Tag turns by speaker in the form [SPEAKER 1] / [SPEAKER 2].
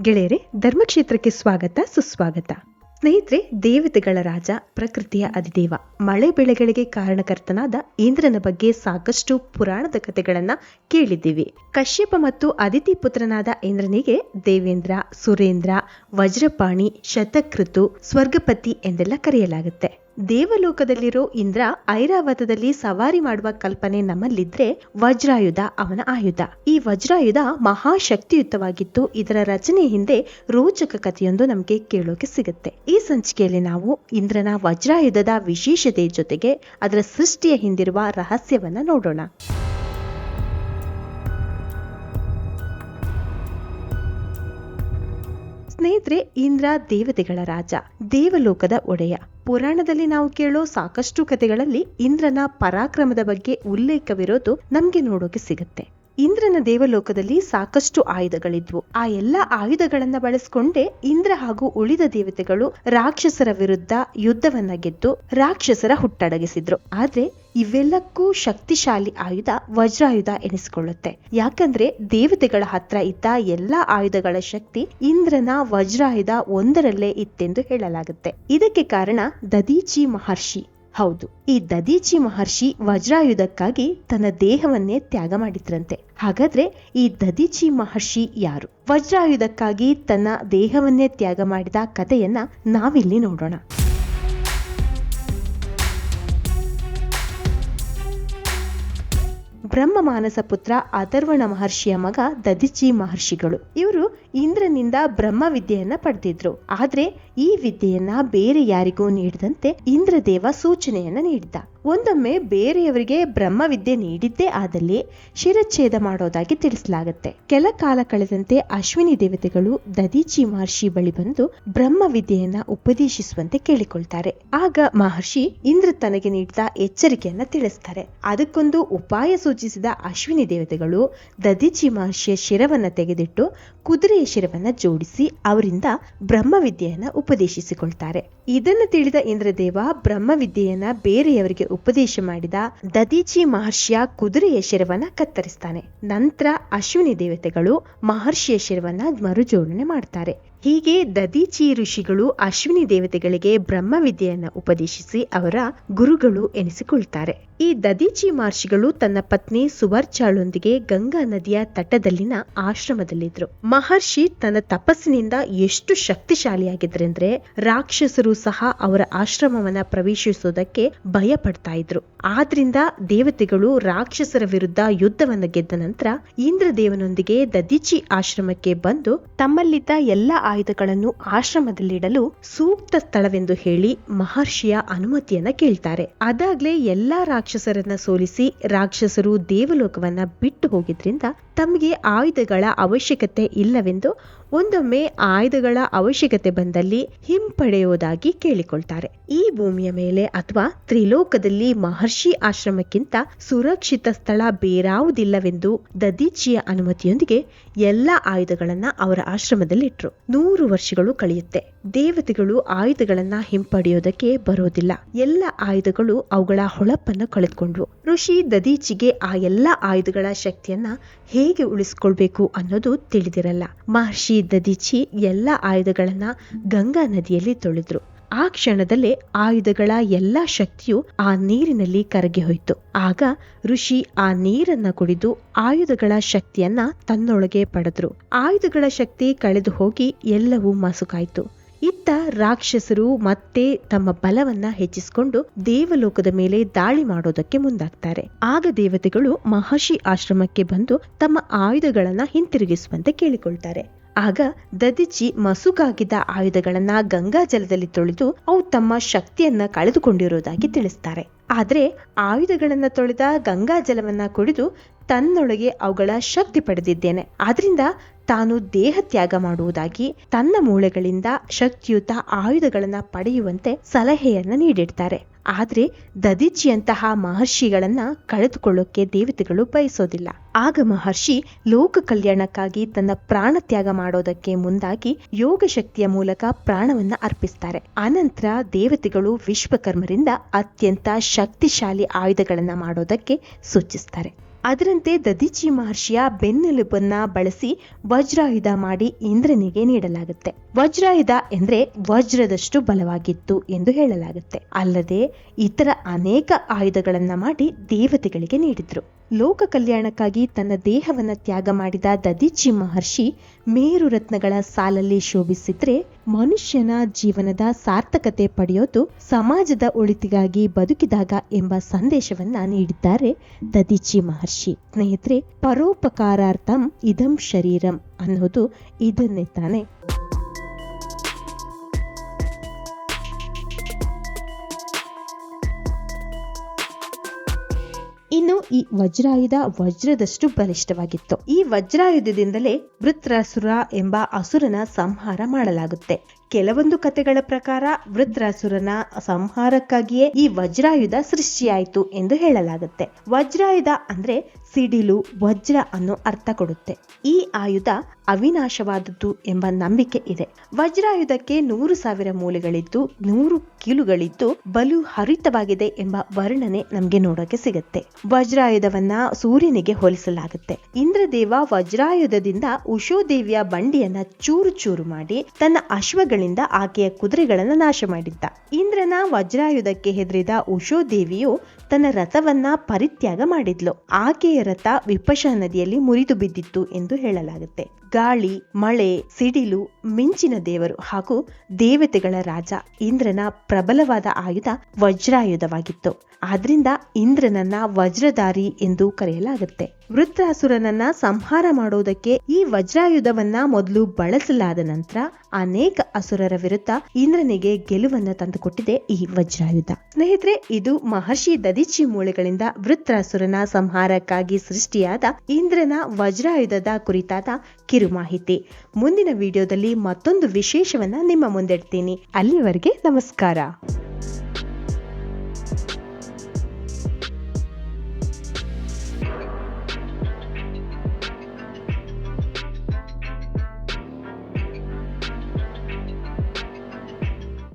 [SPEAKER 1] ಗೆಳೆಯರೆ, ಧರ್ಮಕ್ಷೇತ್ರಕ್ಕೆ ಸ್ವಾಗತ ಸುಸ್ವಾಗತ. ಸ್ನೇಹಿತರೆ, ದೇವತೆಗಳ ರಾಜ, ಪ್ರಕೃತಿಯ ಅಧಿದೇವ, ಮಳೆ ಬೆಳೆಗಳಿಗೆ ಕಾರಣಕರ್ತನಾದ ಇಂದ್ರನ ಬಗ್ಗೆ ಸಾಕಷ್ಟು ಪುರಾಣದ ಕಥೆಗಳನ್ನ ಕೇಳಿದ್ದೀವಿ. ಕಶ್ಯಪ ಮತ್ತು ಅದಿತಿ ಪುತ್ರನಾದ ಇಂದ್ರನಿಗೆ ದೇವೇಂದ್ರ, ಸುರೇಂದ್ರ, ವಜ್ರಪಾಣಿ, ಶತಕೃತು, ಸ್ವರ್ಗಪತಿ ಎಂದೆಲ್ಲ ಕರೆಯಲಾಗುತ್ತೆ. ದೇವಲೋಕದಲ್ಲಿರೋ ಇಂದ್ರ ಐರಾವತದಲ್ಲಿ ಸವಾರಿ ಮಾಡುವ ಕಲ್ಪನೆ ನಮ್ಮಲ್ಲಿದ್ರೆ ವಜ್ರಾಯುಧ ಅವನ ಆಯುಧ. ಈ ವಜ್ರಾಯುಧ ಮಹಾಶಕ್ತಿಯುತವಾಗಿತ್ತು. ಇದರ ರಚನೆ ಹಿಂದೆ ರೋಚಕ ಕಥೆಯೊಂದು ನಮಗೆ ಕೇಳೋಕೆ ಸಿಗುತ್ತೆ. ಈ ಸಂಚಿಕೆಯಲ್ಲಿ ನಾವು ಇಂದ್ರನ ವಜ್ರಾಯುಧದ ವಿಶೇಷತೆ ಜೊತೆಗೆ ಅದರ ಸೃಷ್ಟಿಯ ಹಿಂದಿರುವ ರಹಸ್ಯವನ್ನ ನೋಡೋಣ. ಸ್ನೇಹಿತರೆ, ಇಂದ್ರ ದೇವತೆಗಳ ರಾಜ, ದೇವಲೋಕದ ಒಡೆಯ. ಪುರಾಣದಲ್ಲಿ ನಾವು ಕೇಳೋ ಸಾಕಷ್ಟು ಕಥೆಗಳಲ್ಲಿ ಇಂದ್ರನ ಪರಾಕ್ರಮದ ಬಗ್ಗೆ ಉಲ್ಲೇಖವಿರೋದು ನಮ್ಗೆ ನೋಡೋಕೆ ಸಿಗುತ್ತೆ. ಇಂದ್ರನ ದೇವಲೋಕದಲ್ಲಿ ಸಾಕಷ್ಟು ಆಯುಧಗಳಿದ್ವು. ಆ ಎಲ್ಲ ಆಯುಧಗಳನ್ನ ಬಳಸ್ಕೊಂಡೇ ಇಂದ್ರ ಹಾಗೂ ಉಳಿದ ದೇವತೆಗಳು ರಾಕ್ಷಸರ ವಿರುದ್ಧ ಯುದ್ಧವನ್ನ ಗೆದ್ದು ರಾಕ್ಷಸರ ಹುಟ್ಟಡಗಿಸಿದ್ರು. ಆದ್ರೆ ಇವೆಲ್ಲಕ್ಕೂ ಶಕ್ತಿಶಾಲಿ ಆಯುಧ ವಜ್ರಾಯುಧ ಎನಿಸಿಕೊಳ್ಳುತ್ತೆ. ಯಾಕಂದ್ರೆ ದೇವತೆಗಳ ಹತ್ರ ಇದ್ದ ಎಲ್ಲಾ ಆಯುಧಗಳ ಶಕ್ತಿ ಇಂದ್ರನ ವಜ್ರಾಯುಧ ಒಂದರಲ್ಲೇ ಇತ್ತೆಂದು ಹೇಳಲಾಗುತ್ತೆ. ಇದಕ್ಕೆ ಕಾರಣ ದದೀಚಿ ಮಹರ್ಷಿ. ಹೌದು, ಈ ದದೀಚಿ ಮಹರ್ಷಿ ವಜ್ರಾಯುಧಕ್ಕಾಗಿ ತನ್ನ ದೇಹವನ್ನೇ ತ್ಯಾಗ ಮಾಡಿದ್ರಂತೆ. ಹಾಗಾದ್ರೆ ಈ ದದೀಚಿ ಮಹರ್ಷಿ ಯಾರು? ವಜ್ರಾಯುಧಕ್ಕಾಗಿ ತನ್ನ ದೇಹವನ್ನೇ ತ್ಯಾಗ ಮಾಡಿದ ಕಥೆಯನ್ನ ನಾವಿಲ್ಲಿ ನೋಡೋಣ. ಬ್ರಹ್ಮ ಮಾನಸ ಪುತ್ರ ಅಥರ್ವಣ ಮಹರ್ಷಿಯ ಮಗ ದದೀಚಿ ಮಹರ್ಷಿಗಳು. ಇವರು ಇಂದ್ರನಿಂದ ಬ್ರಹ್ಮ ವಿದ್ಯೆಯನ್ನ ಪಡೆದಿದ್ರು. ಆದ್ರೆ ಈ ವಿದ್ಯೆಯನ್ನ ಬೇರೆ ಯಾರಿಗೂ ನೀಡದಂತೆ ಇಂದ್ರದೇವ ಸೂಚನೆಯನ್ನ ನೀಡಿದ್ದ. ಒಂದೊಮ್ಮೆ ಬೇರೆಯವರಿಗೆ ಬ್ರಹ್ಮ ವಿದ್ಯೆ ನೀಡಿದ್ದೇ ಆದಲ್ಲಿ ಶಿರಚ್ಛೇದ ಮಾಡೋದಾಗಿ ತಿಳಿಸಲಾಗುತ್ತೆ. ಕೆಲ ಕಾಲ ಕಳೆದಂತೆ ಅಶ್ವಿನಿ ದೇವತೆಗಳು ದದೀಚಿ ಮಹರ್ಷಿ ಬಳಿ ಬಂದು ಬ್ರಹ್ಮ ವಿದ್ಯೆಯನ್ನ ಉಪದೇಶಿಸುವಂತೆ ಕೇಳಿಕೊಳ್ತಾರೆ. ಆಗ ಮಹರ್ಷಿ ಇಂದ್ರ ತನಗೆ ನೀಡಿದ ಎಚ್ಚರಿಕೆಯನ್ನ ತಿಳಿಸ್ತಾರೆ. ಅದಕ್ಕೊಂದು ಉಪಾಯ ಸೂಚಿಸಿದ ಅಶ್ವಿನಿ ದೇವತೆಗಳು ದದೀಚಿ ಮಹರ್ಷಿಯ ಶಿರವನ್ನ ತೆಗೆದಿಟ್ಟು ಕುದುರೆಯ ಶಿರವನ್ನ ಜೋಡಿಸಿ ಅವರಿಂದ ಬ್ರಹ್ಮ ವಿದ್ಯೆಯನ್ನ ಉಪದೇಶಿಸಿಕೊಳ್ತಾರೆ. ಇದನ್ನು ತಿಳಿದ ಇಂದ್ರದೇವ ಬ್ರಹ್ಮ ವಿದ್ಯೆಯನ್ನ ಬೇರೆಯವರಿಗೆ ಉಪದೇಶ ಮಾಡಿದ ದದೀಚಿ ಮಹರ್ಷಿಯ ಕುದುರೆಯ ಶಿರವನ್ನ ಕತ್ತರಿಸ್ತಾನೆ. ನಂತರ ಅಶ್ವಿನಿ ದೇವತೆಗಳು ಮಹರ್ಷಿಯ ಶಿರವನ್ನ ಮರುಜೋಡಣೆ ಮಾಡ್ತಾರೆ. ಹೀಗೆ ದದೀಚಿ ಋಷಿಗಳು ಅಶ್ವಿನಿ ದೇವತೆಗಳಿಗೆ ಬ್ರಹ್ಮ ವಿದ್ಯೆಯನ್ನ ಉಪದೇಶಿಸಿ ಅವರ ಗುರುಗಳು ಎನಿಸಿಕೊಳ್ತಾರೆ. ಈ ದದೀಚಿ ಮಹರ್ಷಿಗಳು ತನ್ನ ಪತ್ನಿ ಸುವರ್ಚಾಳೊಂದಿಗೆ ಗಂಗಾ ನದಿಯ ತಟದಲ್ಲಿನ ಆಶ್ರಮದಲ್ಲಿದ್ರು. ಮಹರ್ಷಿ ತನ್ನ ತಪಸ್ಸಿನಿಂದ ಎಷ್ಟು ಶಕ್ತಿಶಾಲಿಯಾಗಿದ್ರೆಂದ್ರೆ ರಾಕ್ಷಸರು ಸಹ ಅವರ ಆಶ್ರಮವನ್ನ ಪ್ರವೇಶಿಸೋದಕ್ಕೆ ಭಯ ಪಡ್ತಾ ಇದ್ರು. ಆದ್ರಿಂದ ದೇವತೆಗಳು ರಾಕ್ಷಸರ ವಿರುದ್ಧ ಯುದ್ಧವನ್ನ ಗೆದ್ದ ನಂತರ ಇಂದ್ರದೇವನೊಂದಿಗೆ ದದೀಚಿ ಆಶ್ರಮಕ್ಕೆ ಬಂದು ತಮ್ಮಲ್ಲಿದ್ದ ಎಲ್ಲ ಆಯುಧಗಳನ್ನು ಆಶ್ರಮದಲ್ಲಿಡಲು ಸೂಕ್ತ ಸ್ಥಳವೆಂದು ಹೇಳಿ ಮಹರ್ಷಿಯ ಅನುಮತಿಯನ್ನ ಕೇಳ್ತಾರೆ. ಅದಾಗ್ಲೇ ಎಲ್ಲಾ ರಾಕ್ಷಸರನ್ನ ಸೋಲಿಸಿ ರಾಕ್ಷಸರು ದೇವಲೋಕವನ್ನ ಬಿಟ್ಟು ಹೋಗಿದ್ರಿಂದ ತಮಗೆ ಆಯುಧಗಳ ಅವಶ್ಯಕತೆ ಇಲ್ಲವೆಂದು ಒಂದೊಮ್ಮೆ ಆಯುಧಗಳ ಅವಶ್ಯಕತೆ ಬಂದಲ್ಲಿ ಹಿಂಪಡೆಯುವುದಾಗಿ ಕೇಳಿಕೊಳ್ತಾರೆ. ಈ ಭೂಮಿಯ ಮೇಲೆ ಅಥವಾ ತ್ರಿಲೋಕದಲ್ಲಿ ಮಹರ್ಷಿ ಆಶ್ರಮಕ್ಕಿಂತ ಸುರಕ್ಷಿತ ಸ್ಥಳ ಬೇರಾವುದಿಲ್ಲವೆಂದು ದದೀಚಿಯ ಅನುಮತಿಯೊಂದಿಗೆ ಎಲ್ಲಾ ಆಯುಧಗಳನ್ನ ಅವರ ಆಶ್ರಮದಲ್ಲಿಟ್ರು. 100 ವರ್ಷಗಳು ಕಳೆಯುತ್ತೆ. ದೇವತೆಗಳು ಆಯುಧಗಳನ್ನ ಹಿಂಪಡೆಯೋದಕ್ಕೆ ಬರೋದಿಲ್ಲ. ಎಲ್ಲ ಆಯುಧಗಳು ಅವುಗಳ ಹೊಳಪನ್ನು ಕಳೆದುಕೊಂಡ್ವು. ಋಷಿ ದದೀಚಿಗೆ ಆ ಎಲ್ಲ ಆಯುಧಗಳ ಶಕ್ತಿಯನ್ನ ಹೇಗೆ ಉಳಿಸ್ಕೊಳ್ಬೇಕು ಅನ್ನೋದು ತಿಳಿದಿರಲ್ಲ. ಮಹರ್ಷಿ ದದೀಚಿ ಎಲ್ಲ ಆಯುಧಗಳನ್ನ ಗಂಗಾ ನದಿಯಲ್ಲಿ ತೊಳೆದ್ರು. ಆ ಕ್ಷಣದಲ್ಲೇ ಆಯುಧಗಳ ಎಲ್ಲಾ ಶಕ್ತಿಯು ಆ ನೀರಿನಲ್ಲಿ ಕರಗಿ ಹೋಯಿತು. ಆಗ ಋಷಿ ಆ ನೀರನ್ನ ಕುಡಿದು ಆಯುಧಗಳ ಶಕ್ತಿಯನ್ನ ತನ್ನೊಳಗೆ ಪಡೆದ್ರು. ಆಯುಧಗಳ ಶಕ್ತಿ ಕಳೆದು ಹೋಗಿ ಎಲ್ಲವೂ ಮಸುಕಾಯ್ತು. ಇತ್ತ ರಾಕ್ಷಸರು ಮತ್ತೆ ತಮ್ಮ ಬಲವನ್ನ ಹೆಚ್ಚಿಸಿಕೊಂಡು ದೇವಲೋಕದ ಮೇಲೆ ದಾಳಿ ಮಾಡೋದಕ್ಕೆ ಮುಂದಾಗ್ತಾರೆ. ಆಗ ದೇವತೆಗಳು ಮಹರ್ಷಿ ಆಶ್ರಮಕ್ಕೆ ಬಂದು ತಮ್ಮ ಆಯುಧಗಳನ್ನ ಹಿಂತಿರುಗಿಸುವಂತೆ ಕೇಳಿಕೊಳ್ತಾರೆ. ಆಗ ದದೀಚಿ ಮಸುಕಾಗಿದ್ದ ಆಯುಧಗಳನ್ನ ಗಂಗಾ ಜಲದಲ್ಲಿ ತೊಳೆದು ಅವು ತಮ್ಮ ಶಕ್ತಿಯನ್ನ ಕಳೆದುಕೊಂಡಿರೋದಾಗಿ ತಿಳಿಸ್ತಾರೆ. ಆದ್ರೆ ಆಯುಧಗಳನ್ನ ತೊಳೆದ ಗಂಗಾ ಜಲವನ್ನ ಕುಡಿದು ತನ್ನೊಳಗೆ ಅವುಗಳ ಶಕ್ತಿ ಪಡೆದಿದ್ದೇನೆ, ಆದ್ರಿಂದ ತಾನು ದೇಹ ತ್ಯಾಗ ಮಾಡುವುದಾಗಿ ತನ್ನ ಮೂಳೆಗಳಿಂದ ಶಕ್ತಿಯುತ ಆಯುಧಗಳನ್ನ ಪಡೆಯುವಂತೆ ಸಲಹೆಯನ್ನ ನೀಡಿರ್ತಾರೆ. ಆದ್ರೆ ದದೀಚಿಯಂತಹ ಮಹರ್ಷಿಗಳನ್ನ ಕಳೆದುಕೊಳ್ಳೋಕೆ ದೇವತೆಗಳು ಬಯಸೋದಿಲ್ಲ. ಆಗ ಮಹರ್ಷಿ ಲೋಕ ಕಲ್ಯಾಣಕ್ಕಾಗಿ ತನ್ನ ಪ್ರಾಣ ತ್ಯಾಗ ಮಾಡೋದಕ್ಕೆ ಮುಂದಾಗಿ ಯೋಗ ಶಕ್ತಿಯ ಮೂಲಕ ಪ್ರಾಣವನ್ನ ಅರ್ಪಿಸ್ತಾರೆ. ಅನಂತರ ದೇವತೆಗಳು ವಿಶ್ವಕರ್ಮರಿಂದ ಅತ್ಯಂತ ಶಕ್ತಿಶಾಲಿ ಆಯುಧಗಳನ್ನ ಮಾಡೋದಕ್ಕೆ ಸೂಚಿಸ್ತಾರೆ. ಅದರಂತೆ ದದೀಚಿ ಮಹರ್ಷಿಯ ಬೆನ್ನೆಲುಬನ್ನ ಬಳಸಿ ವಜ್ರಾಯುಧ ಮಾಡಿ ಇಂದ್ರನಿಗೆ ನೀಡಲಾಗುತ್ತೆ. ವಜ್ರಾಯುಧ ಎಂದ್ರೆ ವಜ್ರದಷ್ಟು ಬಲವಾಗಿತ್ತು ಎಂದು ಹೇಳಲಾಗುತ್ತೆ. ಅಲ್ಲದೆ ಇತರ ಅನೇಕ ಆಯುಧಗಳನ್ನ ಮಾಡಿ ದೇವತೆಗಳಿಗೆ ನೀಡಿದ್ರು. ಲೋಕ ಕಲ್ಯಾಣಕ್ಕಾಗಿ ತನ್ನ ದೇಹವನ್ನ ತ್ಯಾಗ ಮಾಡಿದ ದದೀಚಿ ಮಹರ್ಷಿ ಮೇರು ರತ್ನಗಳ ಸಾಲಲ್ಲಿ ಶೋಭಿಸಿದ್ರೆ ಮನುಷ್ಯನ ಜೀವನದ ಸಾರ್ಥಕತೆ ಪಡೆಯೋದು ಸಮಾಜದ ಒಳಿತಿಗಾಗಿ ಬದುಕಿದಾಗ ಎಂಬ ಸಂದೇಶವನ್ನ ನೀಡಿದ್ದಾರೆ ದದೀಚಿ ಮಹರ್ಷಿ. ಸ್ನೇಹಿತರೆ, ಪರೋಪಕಾರಾರ್ಥಂ ಇದಂ ಶರೀರಂ ಅನ್ನೋದು ಇದನ್ನೇ ತಾನೆ. ಇನ್ನು ಈ ವಜ್ರಾಯುಧ ವಜ್ರದಷ್ಟು ಬಲಿಷ್ಠವಾಗಿತ್ತು. ಈ ವಜ್ರಾಯುಧದಿಂದಲೇ ವೃತ್ರಾಸುರ ಎಂಬ ಅಸುರನ ಸಂಹಾರ ಮಾಡಲಾಗುತ್ತೆ. ಕೆಲವೊಂದು ಕಥೆಗಳ ಪ್ರಕಾರ ವೃತ್ರಾಸುರನ ಸಂಹಾರಕ್ಕಾಗಿಯೇ ಈ ವಜ್ರಾಯುಧ ಸೃಷ್ಟಿಯಾಯಿತು ಎಂದು ಹೇಳಲಾಗುತ್ತೆ. ವಜ್ರಾಯುಧ ಅಂದ್ರೆ ಸಿಡಿಲು, ವಜ್ರ ಅನ್ನೋ ಅರ್ಥ ಕೊಡುತ್ತೆ. ಈ ಆಯುಧ ಅವಿನಾಶವಾದದ್ದು ಎಂಬ ನಂಬಿಕೆ ಇದೆ. ವಜ್ರಾಯುಧಕ್ಕೆ 100,000 ಮೂಲೆಗಳಿದ್ದು 100 ಕೀಲುಗಳಿದ್ದು ಬಲು ಹರಿತವಾಗಿದೆ ಎಂಬ ವರ್ಣನೆ ನಮ್ಗೆ ನೋಡೋಕೆ ಸಿಗುತ್ತೆ. ವಜ್ರಾಯುಧವನ್ನ ಸೂರ್ಯನಿಗೆ ಹೋಲಿಸಲಾಗುತ್ತೆ. ಇಂದ್ರದೇವ ವಜ್ರಾಯುಧದಿಂದ ಉಷೋದೇವಿಯ ಬಂಡಿಯನ್ನ ಚೂರು ಚೂರು ಮಾಡಿ ತನ್ನ ಅಶ್ವಗಳಿಂದ ಆಕೆಯ ಕುದುರೆಗಳನ್ನ ನಾಶ ಮಾಡಿದ್ದ. ಇಂದ್ರನ ವಜ್ರಾಯುಧಕ್ಕೆ ಹೆದರಿದ ಉಷೋದೇವಿಯು ತನ್ನ ರಥವನ್ನ ಪರಿತ್ಯಾಗ ಮಾಡಿದ್ಲು. ಆಕೆಯ ರಥ ವಿಪಶ ನದಿಯಲ್ಲಿ ಮುರಿದು ಬಿದ್ದಿತ್ತು ಎಂದು ಹೇಳಲಾಗುತ್ತೆ. ಗಾಳಿ, ಮಳೆ, ಸಿಡಿಲು, ಮಿಂಚಿನ ದೇವರು ಹಾಗೂ ದೇವತೆಗಳ ರಾಜ ಇಂದ್ರನ ಪ್ರಬಲವಾದ ಆಯುಧ ವಜ್ರಾಯುಧವಾಗಿತ್ತು. ಆದ್ರಿಂದ ಇಂದ್ರನನ್ನ ವಜ್ರಧಾರಿ ಎಂದು ಕರೆಯಲಾಗುತ್ತೆ. ವೃತ್ರಾಸುರನನ್ನ ಸಂಹಾರ ಮಾಡೋದಕ್ಕೆ ಈ ವಜ್ರಾಯುಧವನ್ನ ಮೊದಲು ಬಳಸಲಾದ ನಂತರ ಅನೇಕ ಅಸುರರ ವಿರುದ್ಧ ಇಂದ್ರನಿಗೆ ಗೆಲುವನ್ನ ತಂದುಕೊಟ್ಟಿದೆ ಈ ವಜ್ರಾಯುಧ. ಸ್ನೇಹಿತರೆ, ಇದು ಮಹರ್ಷಿ ದದೀಚಿ ಮೂಳೆಗಳಿಂದ ವೃತ್ರಾಸುರನ ಸಂಹಾರಕ್ಕಾಗಿ ಸೃಷ್ಟಿಯಾದ ಇಂದ್ರನ ವಜ್ರಾಯುಧದ ಕುರಿತಾದ ಕಿರು ಮಾಹಿತಿ. ಮುಂದಿನ ವಿಡಿಯೋದಲ್ಲಿ ಮತ್ತೊಂದು ವಿಶೇಷವನ್ನ ನಿಮ್ಮ ಮುಂದಿಡ್ತೀನಿ. ಅಲ್ಲಿವರೆಗೆ ನಮಸ್ಕಾರ.